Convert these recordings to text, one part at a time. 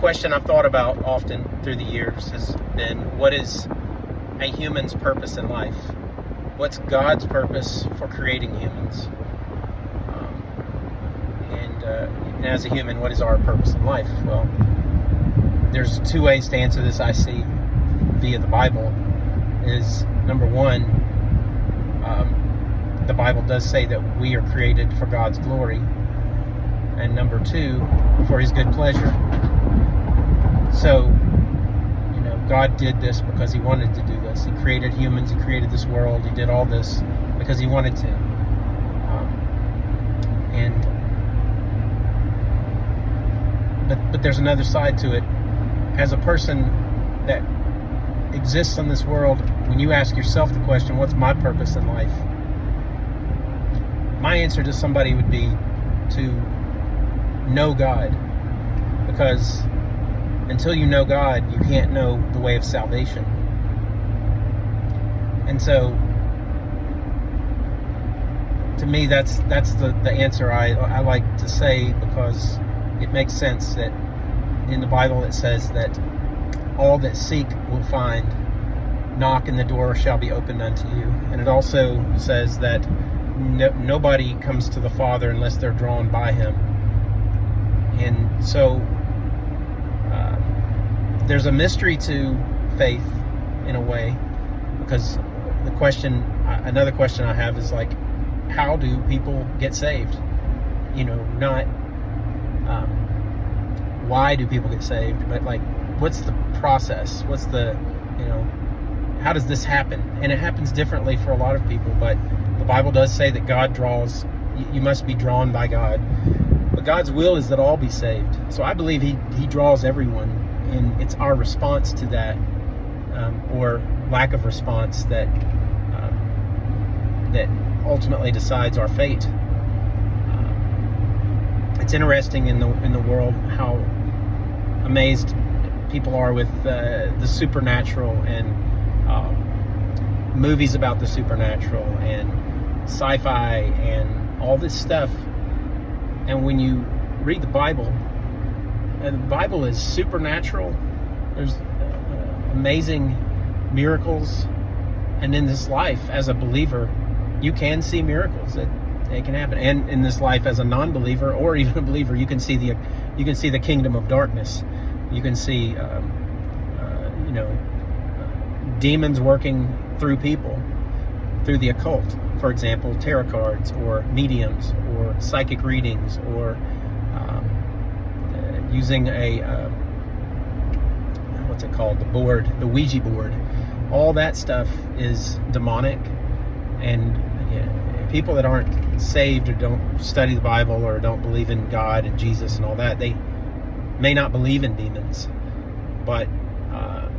question I've thought about often through the years has been, what is a human's purpose in life? What's God's purpose for creating humans? And as a human, what is our purpose in life? Well, there's two ways to answer this I see via the Bible. Is number one, the Bible does say that we are created for God's glory, and number two, for His good pleasure. So, God did this because He wanted to do this. He created humans, He created this world, He did all this because He wanted to. But there's another side to it. As a person that exists in this world, when you ask yourself the question, what's my purpose in life? My answer to somebody would be to know God. Because until you know God, you can't know the way of salvation. And so, to me, that's the answer I like to say, because it makes sense that in the Bible it says that all that seek will find, knock and the door shall be opened unto you. And it also says that nobody comes to the Father unless they're drawn by Him. And so there's a mystery to faith in a way, because another question I have is like, how do people get saved? Not why do people get saved, but like, what's the process? What's the, how does this happen? And it happens differently for a lot of people, but the Bible does say that God draws, you must be drawn by God. But God's will is that all be saved. So I believe He draws everyone, and it's our response to that, or lack of response, that ultimately decides our fate. It's interesting in the world how amazed people are with the supernatural and movies about the supernatural and sci-fi and all this stuff. And when you read the Bible is supernatural. There's amazing miracles, and in this life as a believer, you can see miracles that can happen. And in this life as a non-believer or even a believer, you can see the kingdom of darkness. You can see demons working through people, through the occult. For example, tarot cards, or mediums, or psychic readings, or using what's it called? The Ouija board. All that stuff is demonic, and people that aren't saved or don't study the Bible or don't believe in God and Jesus and all that, they may not believe in demons, but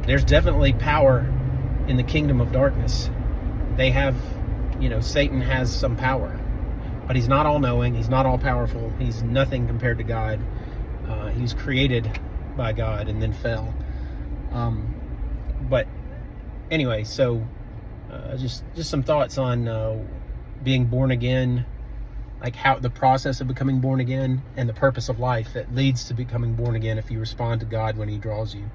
there's definitely power in the kingdom of darkness. They have, Satan has some power, but he's not all-knowing, he's not all-powerful, he's nothing compared to God. He was created by God and then fell. But anyway, so just some thoughts on being born again, like how the process of becoming born again and the purpose of life that leads to becoming born again if you respond to God when He draws you.